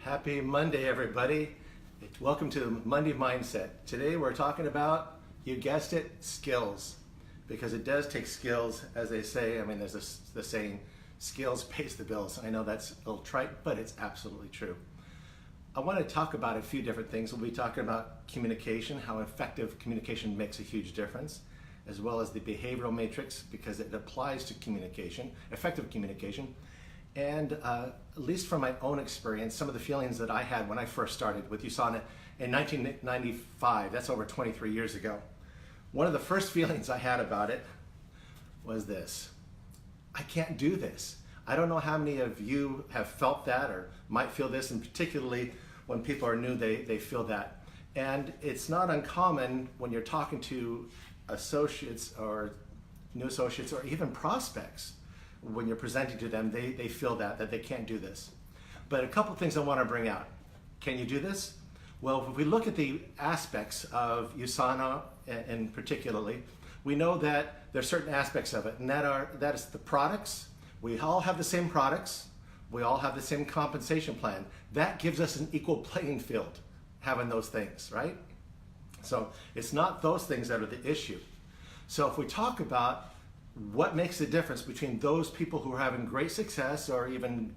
Happy Monday, everybody. Welcome to Monday Mindset. Today we're talking about, you guessed it, skills. Because it does take skills, as they say. I mean, there's the saying, skills pays the bills. I know that's a little trite, but it's absolutely true. I want to talk about a few different things. We'll be talking about communication, how effective communication makes a huge difference, as well as the behavioral matrix, because it applies to communication, effective communication. And at least from my own experience, some of the feelings that I had when I first started with USANA in 1995, that's over 23 years ago. One of the first feelings I had about it was this: I can't do this. I don't know how many of you have felt that or might feel this, and particularly when people are new, they feel that. And it's not uncommon when you're talking to associates or new associates or even prospects. When you're presenting to them, they feel that they can't do this. But a couple things I want to bring out. Can you do this? Well, if we look at the aspects of USANA, and particularly, we know that there are certain aspects of it, and that is the products. We all have the same products. We all have the same compensation plan. That gives us an equal playing field, having those things, right? So it's not those things that are the issue. So if we talk about what makes the difference between those people who are having great success or even,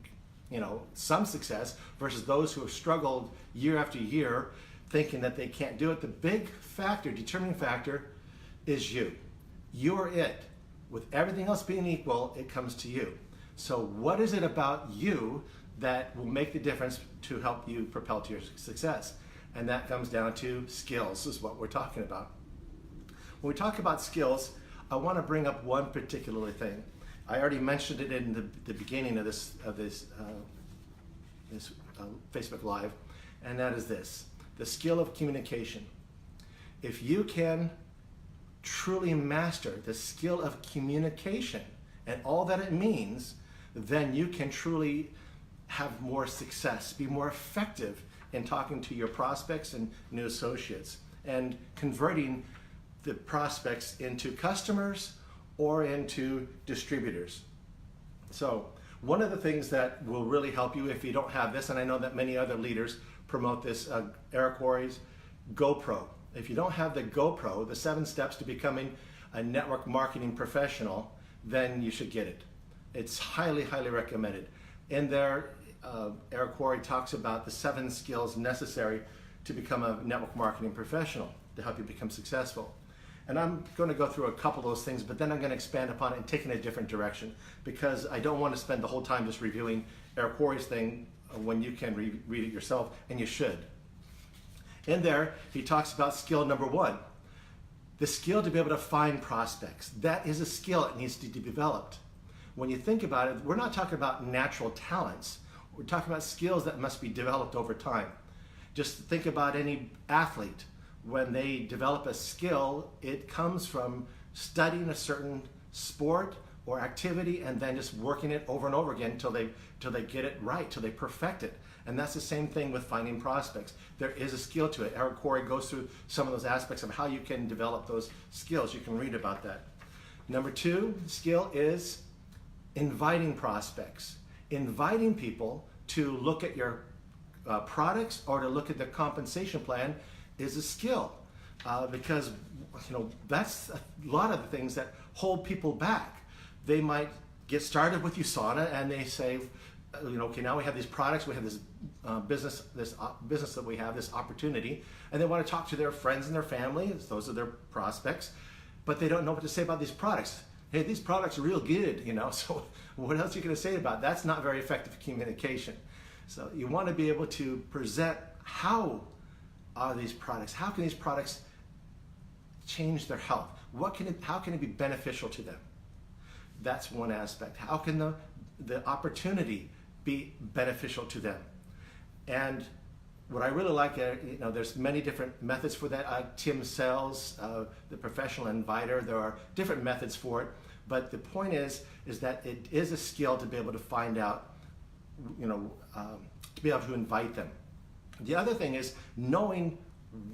some success versus those who have struggled year after year thinking that they can't do it, the big factor, determining factor, is you. You're it. With everything else being equal, it comes to you. So what is it about you that will make the difference to help you propel to your success? And that comes down to skills, is what we're talking about. When we talk about skills, I want to bring up one particular thing. I already mentioned it in the beginning of this Facebook Live, and that is this: the skill of communication. If you can truly master the skill of communication and all that it means, then you can truly have more success, be more effective in talking to your prospects and new associates and converting the prospects into customers or into distributors. So one of the things that will really help you if you don't have this, and I know that many other leaders promote this, Eric Worre's GoPro. If you don't have the GoPro, the 7 steps to becoming a network marketing professional, then you should get it. It's highly, highly recommended. In there, Eric Worre talks about the 7 skills necessary to become a network marketing professional to help you become successful. And I'm going to go through a couple of those things, but then I'm going to expand upon it and take it in a different direction, because I don't want to spend the whole time just reviewing Eric Worre's thing when you can read it yourself, and you should. In there, he talks about skill number 1, the skill to be able to find prospects. That is a skill that needs to be developed. When you think about it, we're not talking about natural talents. We're talking about skills that must be developed over time. Just think about any athlete. When they develop a skill, it comes from studying a certain sport or activity and then just working it over and over again until they get it right, till they perfect it. And that's the same thing with finding prospects. There is a skill to it. Eric Worre goes through some of those aspects of how you can develop those skills. You can read about that. Number 2 skill is inviting prospects. Inviting people to look at your products or to look at the compensation plan is a skill, because that's a lot of the things that hold people back. They might get started with USANA and they say, okay, now we have these products, we have this business that we have, this opportunity, and they want to talk to their friends and their family, those are their prospects, but they don't know what to say about these products. Hey, these products are real good, so what else are you going to say about it? That's not very effective communication. So you want to be able to present how are these products, how can these products change their health? How can it be beneficial to them? That's one aspect. How can the opportunity be beneficial to them? And what I really like, there's many different methods for that. Tim Sells, the professional inviter, there are different methods for it. But the point is that it is a skill to be able to find out, to be able to invite them. The other thing is knowing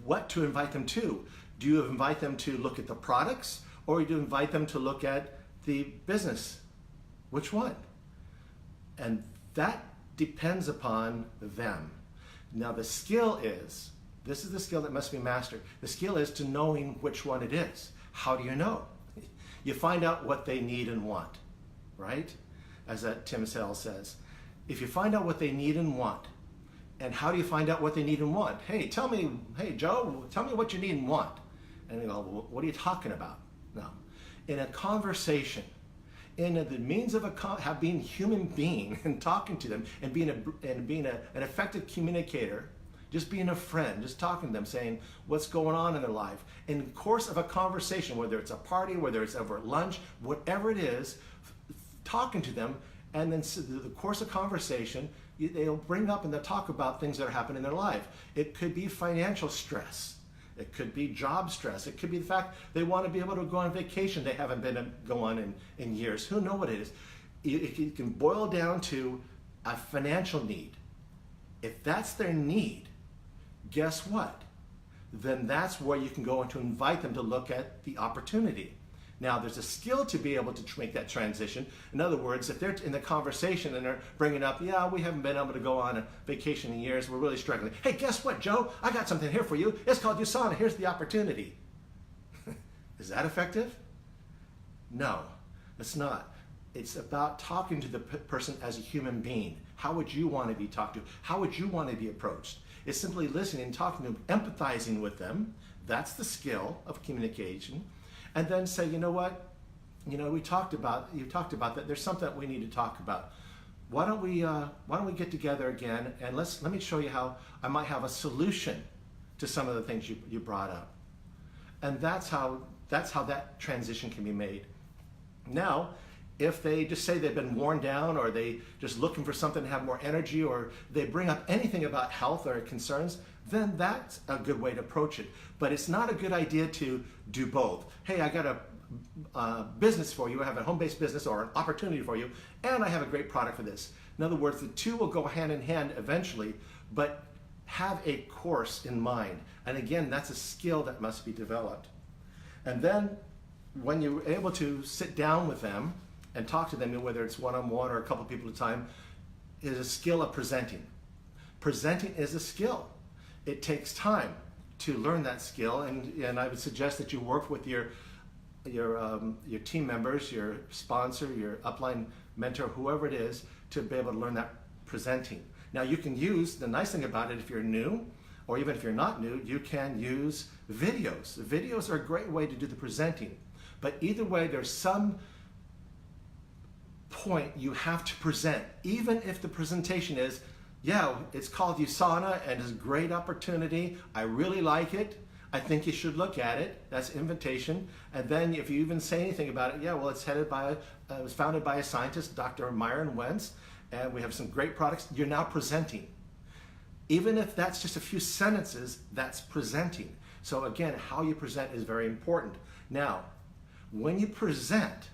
what to invite them to. Do you invite them to look at the products, or do you invite them to look at the business? Which one? And that depends upon them. Now the skill is, this is the skill that must be mastered. The skill is to knowing which one it is. How do you know? You find out what they need and want, right? As Tim Sale says. If you find out what they need and want, and how do you find out what they need and want? Hey, Joe, tell me what you need and want. And they go, well, what are you talking about? No. In a conversation, in the means of being human being and talking to them and being an effective communicator, just being a friend, just talking to them, saying what's going on in their life. In the course of a conversation, whether it's a party, whether it's over at lunch, whatever it is, talking to them, and then the course of conversation, they'll bring up and they'll talk about things that are happening in their life. It could be financial stress. It could be job stress. It could be the fact they want to be able to go on vacation they haven't been to go on in years. Who knows what it is? It can boil down to a financial need. If that's their need, guess what? Then that's where you can go and to invite them to look at the opportunity. Now, there's a skill to be able to make that transition. In other words, if they're in the conversation and they're bringing up, yeah, we haven't been able to go on a vacation in years, we're really struggling. Hey, guess what, Joe? I got something here for you. It's called USANA. Here's the opportunity. Is that effective? No, it's not. It's about talking to the person as a human being. How would you want to be talked to? How would you want to be approached? It's simply listening, talking to them, empathizing with them. That's the skill of communication. And then say, you know what? You talked about that. There's something that we need to talk about. Why don't we get together again and let me show you how I might have a solution to some of the things you brought up. And that's how that transition can be made. Now, if they just say they've been worn down, or they just looking for something to have more energy, or they bring up anything about health or concerns, then that's a good way to approach it. But it's not a good idea to do both. Hey, I got a business for you. I have a home-based business or an opportunity for you, and I have a great product for this. In other words, the two will go hand in hand eventually, but have a course in mind. And again, that's a skill that must be developed. And then when you're able to sit down with them and talk to them, whether it's one-on-one or a couple people at a time, is a skill of presenting. Presenting is a skill. It takes time to learn that skill, and I would suggest that you work with your team members, your sponsor, your upline mentor, whoever it is, to be able to learn that presenting. Now, you can use, the nice thing about it, if you're new, or even if you're not new, you can use videos. Videos are a great way to do the presenting. But either way, there's some point you have to present, even if the presentation is, yeah, it's called USANA and it's a great opportunity. I really like it. I think you should look at it. That's invitation. And then if you even say anything about it, yeah, well, it's it was founded by a scientist, Dr. Myron Wentz, and we have some great products. You're now presenting. Even if that's just a few sentences, that's presenting. So again, how you present is very important. Now, when you present,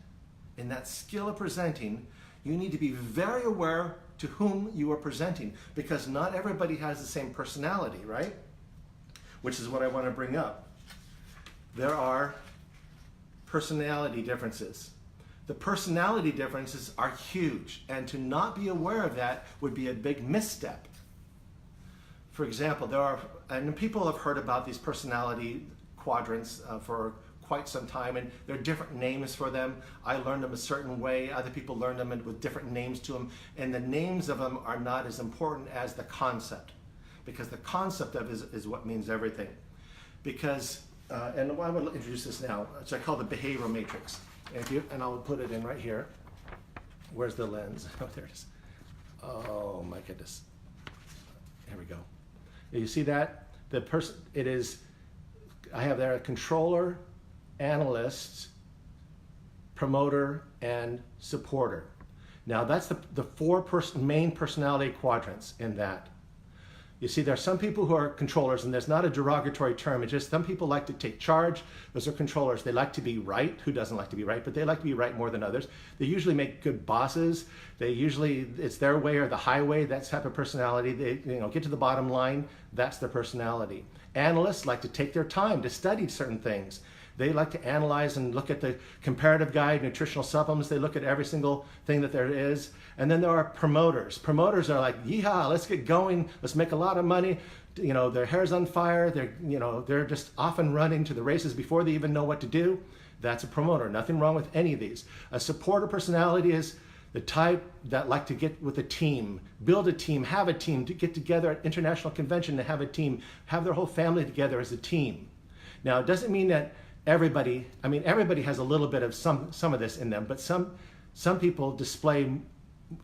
in that skill of presenting, you need to be very aware to whom you are presenting, because not everybody has the same personality, right? Which is what I want to bring up. There are personality differences. The personality differences are huge, and to not be aware of that would be a big misstep. For example, and people have heard about these personality quadrants for quite some time, and there are different names for them. I learned them a certain way, other people learned them with different names to them, and the names of them are not as important as the concept, because the concept of it is what means everything. Because, and I will introduce this now, which I call the behavioral matrix. And I'll put it in right here. Where's the lens? Oh, there it is. Oh my goodness. Here we go. You see that? The person, I have there a controller, analyst, promoter, and supporter. Now that's the four main personality quadrants in that. You see, there are some people who are controllers, and there's not a derogatory term. It's just some people like to take charge. Those are controllers. They like to be right. Who doesn't like to be right? But they like to be right more than others. They usually make good bosses. It's their way or the highway. That type of personality. They get to the bottom line. That's their personality. Analysts like to take their time to study certain things. They like to analyze and look at the comparative guide, nutritional supplements. They look at every single thing that there is. And then there are promoters. Promoters are like, yeehaw, let's get going. Let's make a lot of money. You know, their hair's on fire. They're just off and running to the races before they even know what to do. That's a promoter. Nothing wrong with any of these. A supporter personality is the type that like to get with a team, build a team, have a team, to get together at international convention to have a team, have their whole family together as a team. Now, it doesn't mean that everybody has a little bit of some of this in them, but some people display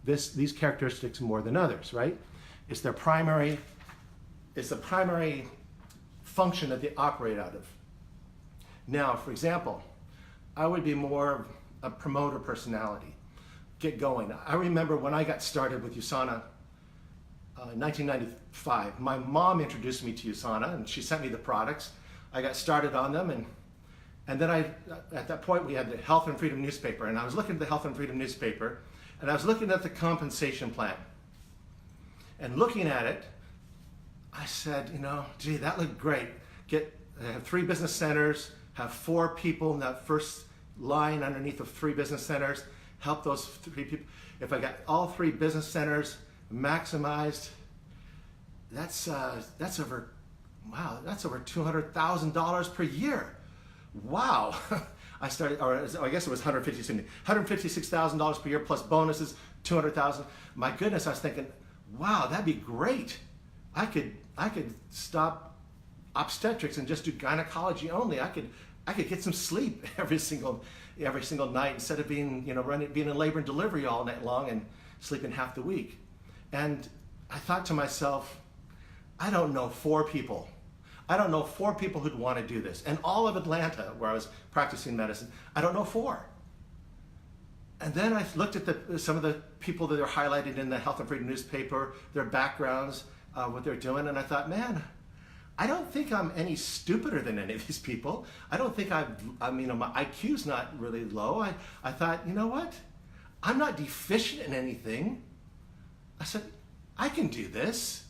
these characteristics more than others, right? It's the primary function that they operate out of. Now, for example, I would be more a promoter personality. Get going. I remember when I got started with USANA in 1995, my mom introduced me to USANA and she sent me the products. I got started on them, and then at that point we had the Health and Freedom newspaper, and I was looking at the Health and Freedom newspaper, and I was looking at the compensation plan. And looking at it, I said, gee, that looked great. Have 3 business centers, have 4 people in that first line underneath of 3 business centers, help those 3 people. If I got all 3 business centers maximized, that's over $200,000 per year. Wow. I guess it was $156,000 per year plus bonuses, $200,000. My goodness, I was thinking, wow, that'd be great. I could stop obstetrics and just do gynecology only. I could get some sleep every single night instead of being in labor and delivery all night long and sleeping half the week. And I thought to myself, I don't know 4 people. I don't know 4 people who'd want to do this. And all of Atlanta, where I was practicing medicine, I don't know 4. And then I looked at some of the people that are highlighted in the Health and Freedom newspaper, their backgrounds, what they're doing, and I thought, man, I don't think I'm any stupider than any of these people. I don't think my IQ's not really low. I thought, you know what? I'm not deficient in anything. I said, I can do this.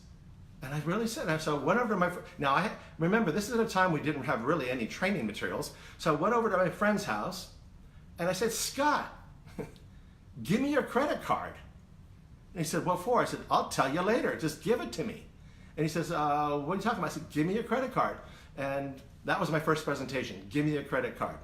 And I really said, so I went over to now remember, this is at a time we didn't have really any training materials. So I went over to my friend's house and I said, Scott, give me your credit card. And he said, what for? I said, I'll tell you later. Just give it to me. And he says, what are you talking about? I said, give me your credit card. And that was my first presentation. Give me your credit card.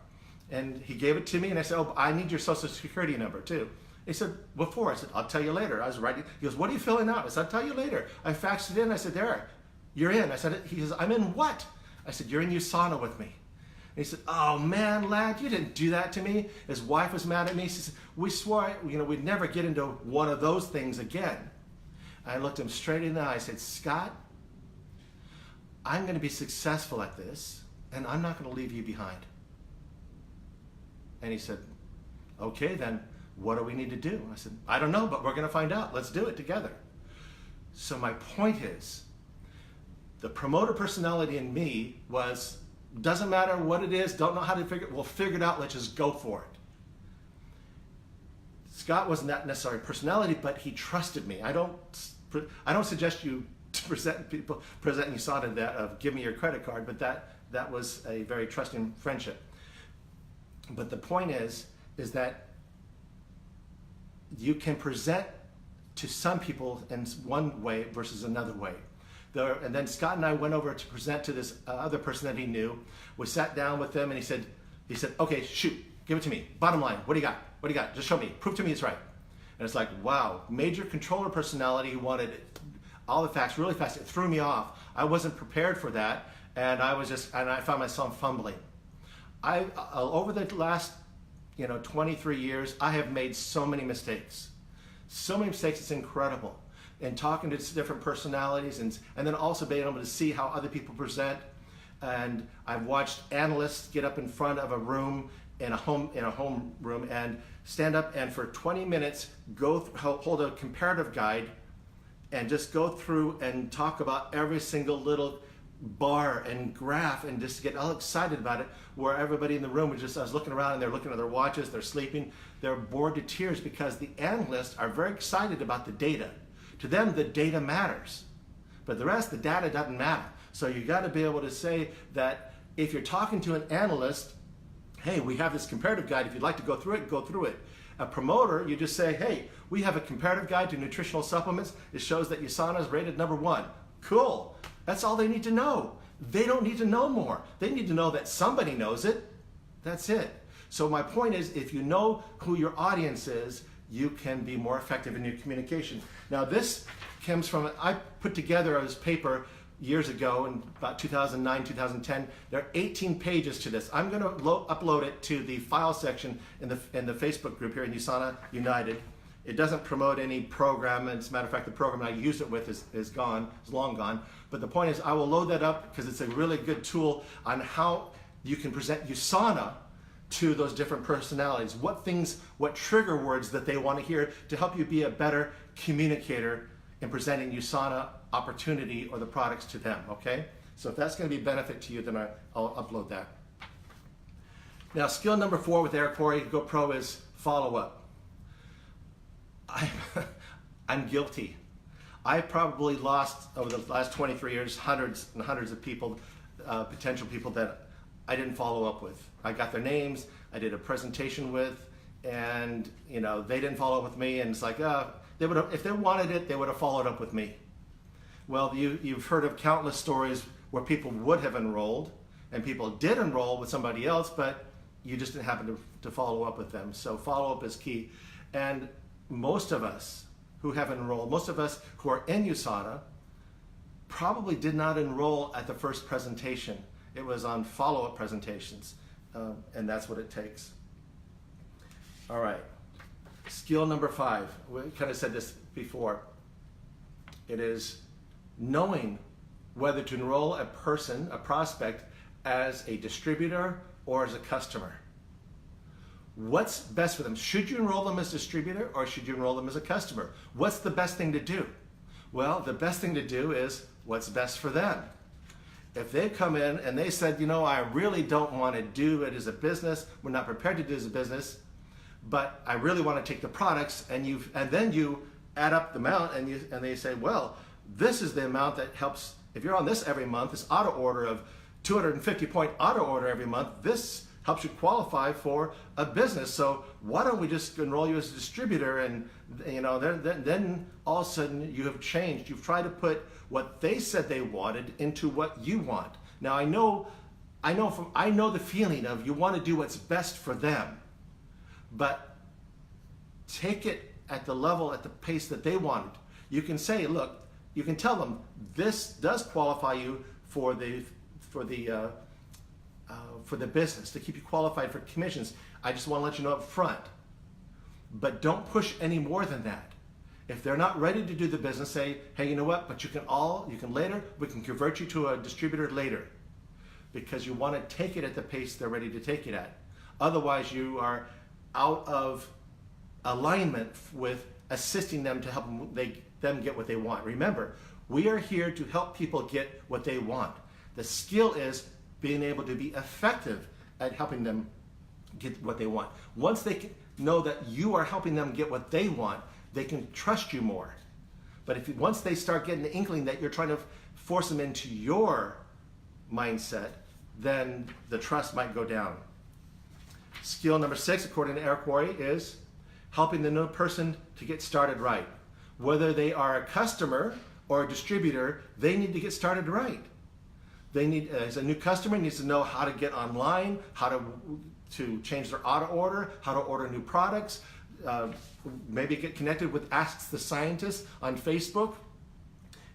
And he gave it to me and I said, oh, I need your social security number too. He said, what for? I said, I'll tell you later. I was writing. He goes, what are you filling out? I said, I'll tell you later. I faxed it in. I said, there, you're in. He says, I'm in what? I said, you're in USANA with me. And he said, oh man, Ladd, you didn't do that to me. His wife was mad at me. She said, we swore, we'd never get into one of those things again. I looked him straight in the eye. I said, Scott, I'm going to be successful at this, and I'm not going to leave you behind. And he said, okay, then what do we need to do? I said, I don't know, but we're going to find out. Let's do it together. So my point is, the promoter personality in me was, doesn't matter what it is, don't know how to figure it, we'll figure it out, let's just go for it. Scott wasn't that necessarily personality, but he trusted me. I don't suggest you to present USANA that of give me your credit card, but that was a very trusting friendship. But the point is that you can present to some people in one way versus another way. And then Scott and I went over to present to this other person that he knew. We sat down with them and he said, okay, shoot, give it to me. Bottom line, what do you got? What do you got? Just show me. Prove to me it's right. And it's like, wow, major controller personality, wanted all the facts really fast. It threw me off. I wasn't prepared for that. And I found myself fumbling. Over the last 23 years, I have made so many mistakes. So many mistakes, it's incredible. And talking to different personalities and then also being able to see how other people present. And I've watched analysts get up in front of a room, in a home room, and stand up and for 20 minutes hold a comparative guide and just go through and talk about every single little bar and graph and just get all excited about it, where everybody in the room was I was looking around and they're looking at their watches, they're sleeping, they're bored to tears because the analysts are very excited about the data. To them, the data matters, but the rest, the data doesn't matter. So you got to be able to say that if you're talking to an analyst hey, we have this comparative guide. If you'd like to go through it, go through it. A promoter, you just say, hey, we have a comparative guide to nutritional supplements. It shows that USANA is rated #1. Cool. That's all they need to know. They don't need to know more. They need to know that somebody knows it. That's it. So my point is, if you know who your audience is, you can be more effective in your communication. Now this comes from, I put together this paper years ago in about 2009, 2010. There are 18 pages to this. I'm going to upload it to the file section in the Facebook group here in USANA United. It doesn't promote any program. As a matter of fact, the program I used it with is gone, is long gone. But the point is, I will load that up because it's a really good tool on how you can present USANA to those different personalities. What trigger words that they want to hear to help you be a better communicator in presenting USANA opportunity or the products to them, okay? So if that's going to be a benefit to you, then I'll upload that. Now, skill number 4 with Eric Corey Go Pro is follow-up. I'm guilty. I probably lost, over the last 23 years, hundreds and hundreds of people, potential people that I didn't follow up with. I got their names, I did a presentation with, and they didn't follow up with me, and it's like, if they wanted it, they would have followed up with me. Well, you've heard of countless stories where people would have enrolled, and people did enroll with somebody else, but you just didn't happen to follow up with them. So follow-up is key. And most of us who have enrolled, most of us who are in USANA, probably did not enroll at the first presentation. It was on follow-up presentations, and that's what it takes. All right, skill number 5. We kind of said this before. It is knowing whether to enroll a prospect, as a distributor or as a customer. What's best for them? Should you enroll them as a distributor or should you enroll them as a customer? What's the best thing to do? Well, the best thing to do is what's best for them. If they come in and they said, I really don't want to do it as a business, we're not prepared to do it as a business, but I really want to take the products, and then you add up the amount and they say, well, this is the amount that helps, if you're on this every month, this auto order of 250 point auto order every month, this helps you qualify for a business. So why don't we just enroll you as a distributor? And then all of a sudden you have changed. You've tried to put what they said they wanted into what you want. Now I know the feeling of you want to do what's best for them, but take it at the level, at the pace that they wanted. You can say, look, you can tell them this does qualify you for the business, to keep you qualified for commissions. I just want to let you know up front. But don't push any more than that. If they're not ready to do the business, say, hey, you know what, but you can later, we can convert you to a distributor later. Because you want to take it at the pace they're ready to take it at. Otherwise, you are out of alignment with assisting them to help them get what they want. Remember, we are here to help people get what they want. The skill is being able to be effective at helping them get what they want. Once they know that you are helping them get what they want, they can trust you more. But once they start getting the inkling that you're trying to force them into your mindset, then the trust might go down. Skill number 6, according to Eric Worre, is helping the new person to get started right. Whether they are a customer or a distributor, they need to get started right. They need, as a new customer, needs to know how to get online, how to change their auto order, how to order new products, maybe get connected with Ask the Scientist on Facebook,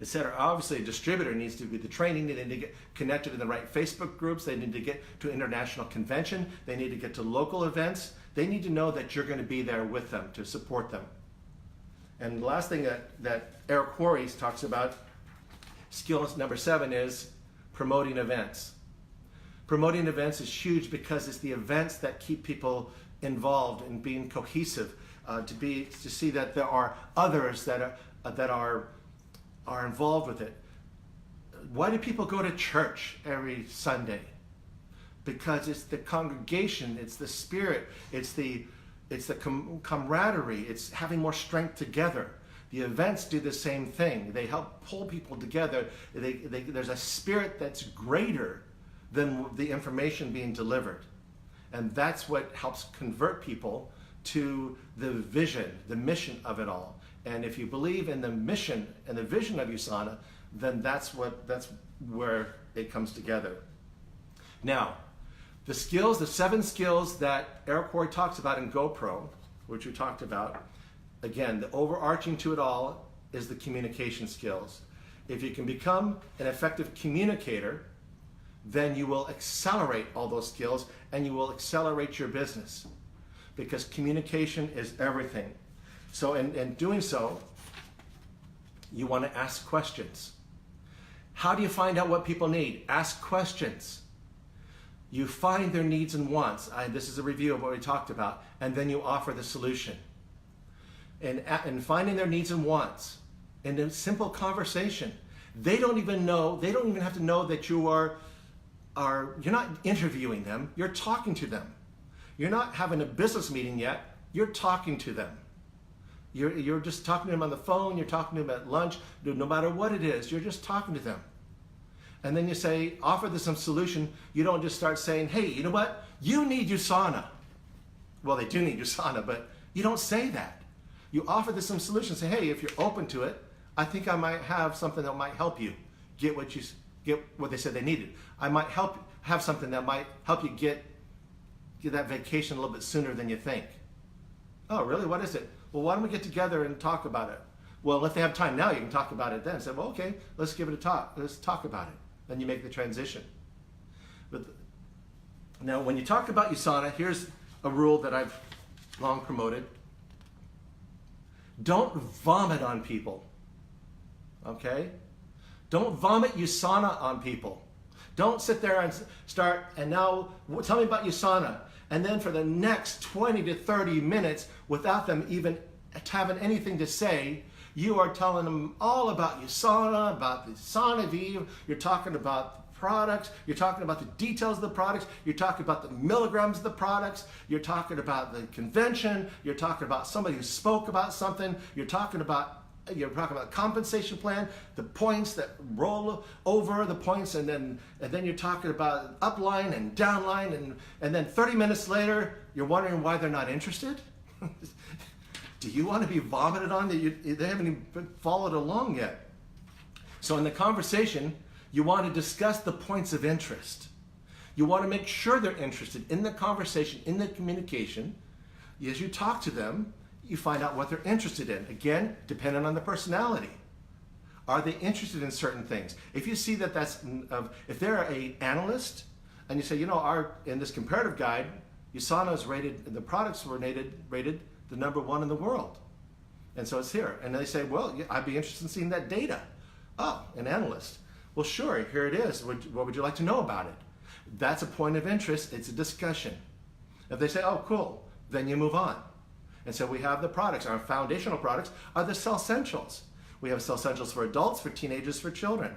etc. Obviously, a distributor needs to be the training. They need to get connected in the right Facebook groups. They need to get to international convention. They need to get to local events. They need to know that you're going to be there with them to support them. And the last thing that Eric Worre talks about, skill number 7, is promoting events. Promoting events is huge because it's the events that keep people involved in being cohesive, to see that there are others that are involved with it. Why do people go to church every Sunday? Because it's the congregation, it's the spirit, it's the camaraderie, it's having more strength together. The events do the same thing. They help pull people together. There's a spirit that's greater than the information being delivered. And that's what helps convert people to the vision, the mission of it all. And if you believe in the mission and the vision of USANA, then that's where it comes together. Now, the skills, the 7 skills that Eric Roy talks about in GoPro, which we talked about, again, the overarching to it all is the communication skills. If you can become an effective communicator, then you will accelerate all those skills and you will accelerate your business, because communication is everything. So in doing so, you want to ask questions. How do you find out what people need? Ask questions. You find their needs and wants. This is a review of what we talked about. And then you offer the solution. And finding their needs and wants in a simple conversation. They don't even have to know that you're not interviewing them, you're talking to them. You're not having a business meeting yet, you're talking to them. You're just talking to them on the phone, you're talking to them at lunch, no matter what it is, you're just talking to them. And then you say, offer them some solution. You don't just start saying, hey, you know what? You need USANA. Well, they do need USANA, but you don't say that. You offer them some solution. Say, hey, if you're open to it, I think I might have something that might help you get what they said they needed. I might have something that might help you get that vacation a little bit sooner than you think. Oh, really? What is it? Well, why don't we get together and talk about it? Well, if they have time now, you can talk about it then. Say, well, okay, let's give it a talk. Let's talk about it. Then you make the transition. But now, when you talk about USANA, here's a rule that I've long promoted. Don't vomit on people. Okay? Don't vomit USANA on people. Don't sit there and start, and now tell me about USANA. And then for the next 20 to 30 minutes, without them even having anything to say, you are telling them all about USANA, about the USANA Vive. You're talking about the products. You're talking about the details of the products. You're talking about the milligrams of the products. You're talking about the convention. You're talking about somebody who spoke about something. You're talking about compensation plan, the points that roll over the points, and then you're talking about upline and downline, and then 30 minutes later, you're wondering why they're not interested. Do you want to be vomited on? They haven't even followed along yet. So in the conversation, you want to discuss the points of interest. You want to make sure they're interested in the conversation, in the communication. As you talk to them, you find out what they're interested in. Again, depending on the personality. Are they interested in certain things? If you see that if they're an analyst, and you say, in this comparative guide, USANA is rated, the products were rated the #1 in the world. And so it's here. And they say, well, I'd be interested in seeing that data. Oh, an analyst. Well, sure, here it is. What would you like to know about it? That's a point of interest. It's a discussion. If they say, oh, cool, then you move on. And so we have the products. Our foundational products are the Cell Essentials. We have Cell Essentials for adults, for teenagers, for children.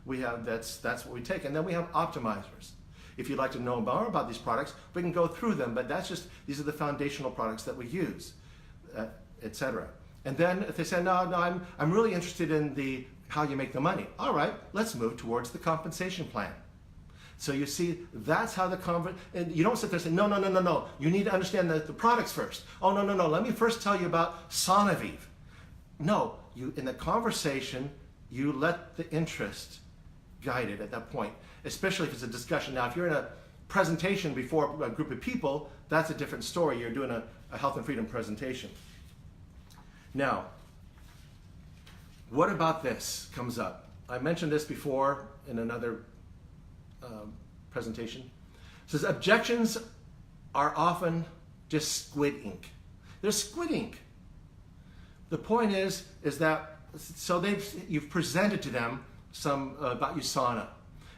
That's what we take. And then we have optimizers. If you'd like to know more about these products, we can go through them, but these are the foundational products that we use, etc. And then if they say, no, I'm really interested in how you make the money. All right, let's move towards the compensation plan. So you see, that's how and you don't sit there and say, no, you need to understand the products first. Oh, no, let me first tell you about USANA Vive. No, in the conversation, you let the interest guide it at that point, especially if it's a discussion. Now, if you're in a presentation before a group of people, that's a different story. You're doing a health and freedom presentation. Now, what about this comes up? I mentioned this before in another presentation. It says objections are often just squid ink. They're squid ink. The point is that you've presented to them some about USANA,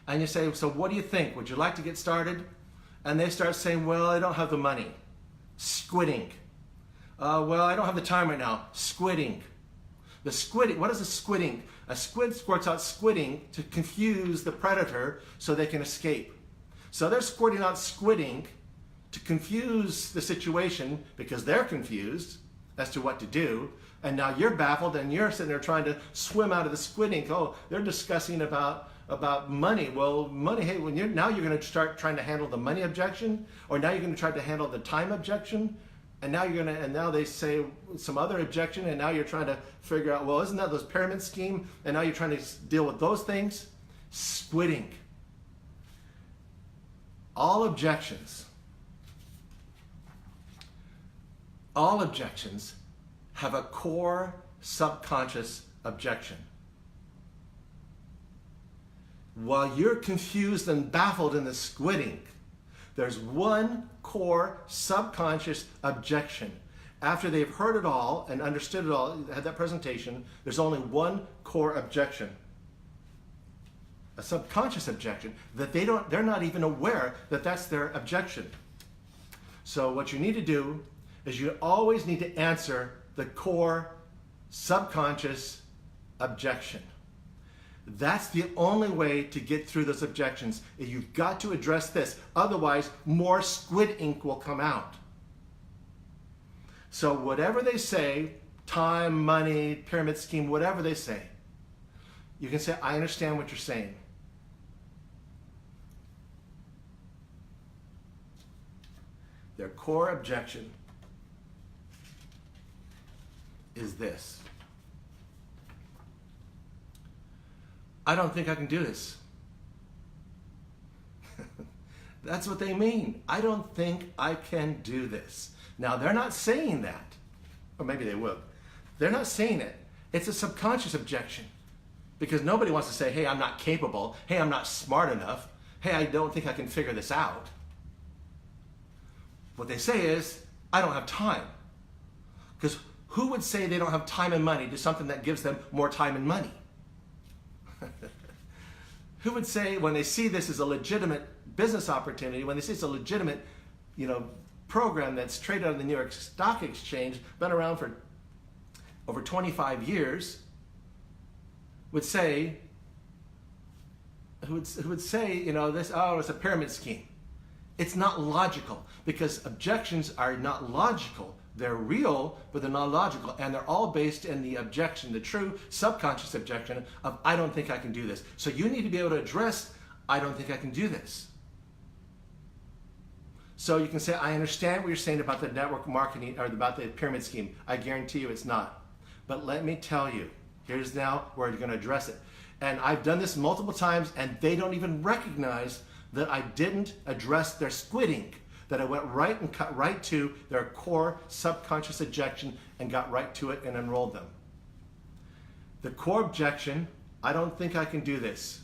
and you say, so what do you think? Would you like to get started? And they start saying, well, I don't have the money. Squid ink. Well, I don't have the time right now. Squid ink. The squid ink. What is a squid ink? A squid squirts out squid ink to confuse the predator so they can escape. So they're squirting out squid ink to confuse the situation because they're confused, as to what to do. And now you're baffled and you're sitting there trying to swim out of the squid ink. Oh, they're discussing about money. Well, money, hey, now you're going to start trying to handle the money objection, or now you're going to try to handle the time objection, and now they say some other objection, and now you're trying to figure out, well, isn't that those pyramid scheme? And now you're trying to deal with those things. Squid ink. All objections have a core subconscious objection. While you're confused and baffled in the squid ink, there's one core subconscious objection. After they've heard it all and understood it all, had that presentation, there's only one core objection. A subconscious objection that they're not even aware that that's their objection. So what you need to do is you always need to answer the core subconscious objection. That's the only way to get through those objections. You've got to address this. Otherwise, more squid ink will come out. So whatever they say, time, money, pyramid scheme, whatever they say, you can say, I understand what you're saying. Their core objection is this. I don't think I can do this. That's what they mean. I don't think I can do this. Now, they're not saying that. Or maybe they will. They're not saying it. It's a subconscious objection. Because nobody wants to say, hey, I'm not capable. Hey, I'm not smart enough. Hey, I don't think I can figure this out. What they say is, I don't have time. Because who would say they don't have time and money to something that gives them more time and money? Who would say, when they see this as a legitimate business opportunity, when they see it's a legitimate, program that's traded on the New York Stock Exchange, been around for over 25 years, would say, who would say, this, oh, it's a pyramid scheme. It's not logical, because objections are not logical. They're real, but they're not logical, and they're all based in the objection, the true subconscious objection of, I don't think I can do this. So you need to be able to address, I don't think I can do this. So you can say, I understand what you're saying about the network marketing, or about the pyramid scheme. I guarantee you it's not. But let me tell you, here's now where you're going to address it. And I've done this multiple times, and they don't even recognize that I didn't address their squid ink. That I went right and cut right to their core subconscious objection and got right to it and enrolled them. The core objection, I don't think I can do this.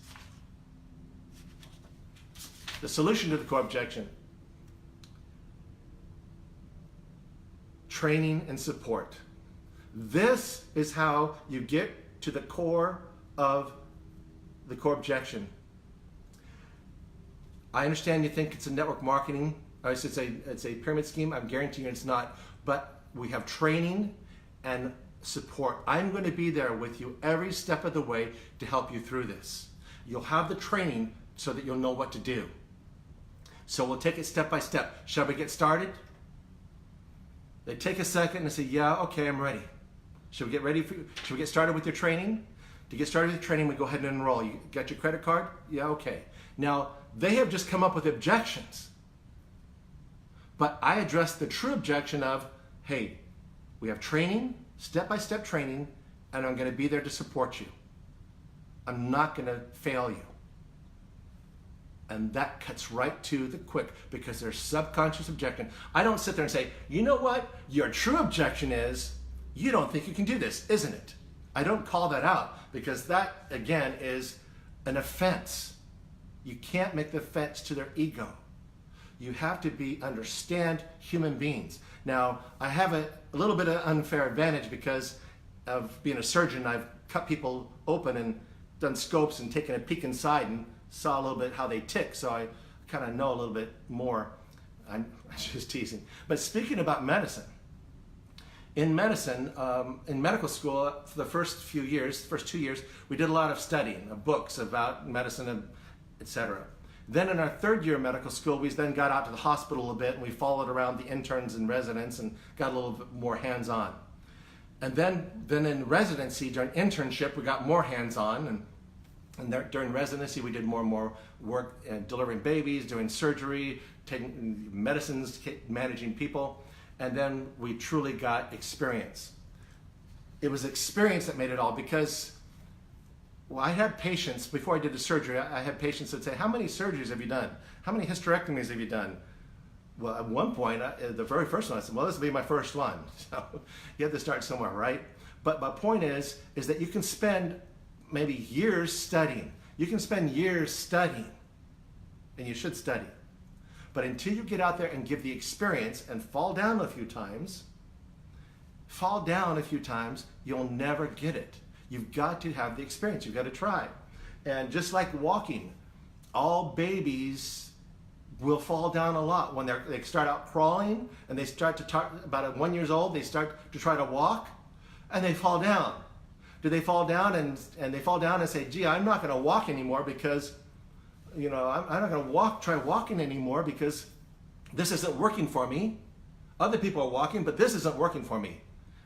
The solution to the core objection, training and support. This is how you get to the core of the core objection. I understand you think it's a network marketing, it's a pyramid scheme. I'm guaranteeing it's not. But we have training and support. I'm going to be there with you every step of the way to help you through this. You'll have the training so that you'll know what to do. So we'll take it step by step. Shall we get started? They take a second and say, yeah, okay, I'm ready. Should we get ready? Should we get started with your training? To get started with the training, we go ahead and enroll. You got your credit card? Yeah, okay. Now, they have just come up with objections. But I address the true objection of, hey, we have training, step-by-step training, and I'm going to be there to support you. I'm not going to fail you. And that cuts right to the quick, because there's subconscious objection. I don't sit there and say, you know what? Your true objection is, you don't think you can do this, isn't it? I don't call that out, because that, again, is an offense. You can't make the offense to their ego. You have to understand human beings. Now, I have a little bit of unfair advantage because of being a surgeon. I've cut people open and done scopes and taken a peek inside and saw a little bit how they tick, so I kind of know a little bit more. I'm just teasing. But speaking about medicine, in medical school, for the first 2 years, we did a lot of studying of books about medicine, etc. Then in our third year of medical school, we then got out to the hospital a bit, and we followed around the interns and residents and got a little bit more hands-on. And then in residency, during internship, we got more hands-on, and during residency, we did more and more work delivering babies, doing surgery, taking medicines, managing people, and then we truly got experience. It was experience that made it all, because I had patients, before I did the surgery, I had patients that say, how many surgeries have you done? How many hysterectomies have you done? Well, at one point, the very first one, I said, well, this will be my first one. So you have to start somewhere, right? But my point is that you can spend maybe years studying. You can spend years studying, and you should study. But until you get out there and give the experience and fall down a few times, you'll never get it. You've got to have the experience. You've got to try. And just like walking, all babies will fall down a lot. When they start out crawling and they start to talk, about 1 year old, they start to try to walk and they fall down. Do they fall down and they fall down and say, gee, I'm not going to walk anymore because, I'm not going to try walking anymore because this isn't working for me. Other people are walking, but this isn't working for me.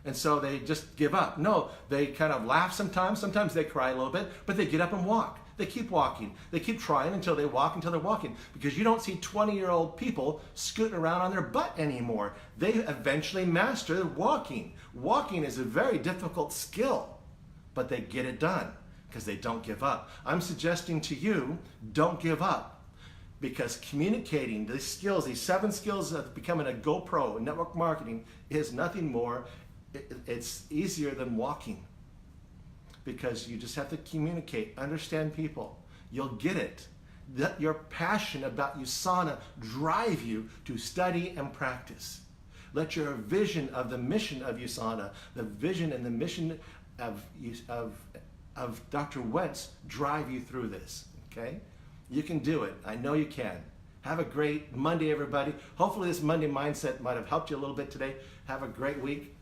And so they just give up. No, they kind of laugh sometimes. Sometimes they cry a little bit, but they get up and walk. They keep walking. They keep trying until they're walking. Because you don't see 20-year-old people scooting around on their butt anymore. They eventually master walking. Walking is a very difficult skill, but they get it done because they don't give up. I'm suggesting to you, don't give up. Because communicating these skills, these 7 skills of becoming a GoPro in network marketing is nothing more. It's easier than walking, because you just have to communicate, understand people. You'll get it. Let your passion about USANA drive you to study and practice. Let your vision of the mission of USANA, the vision and the mission of Dr. Wentz drive you through this, okay? You can do it. I know you can. Have a great Monday, everybody. Hopefully this Monday mindset might have helped you a little bit today. Have a great week,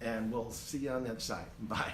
and we'll see you on the other side. Bye.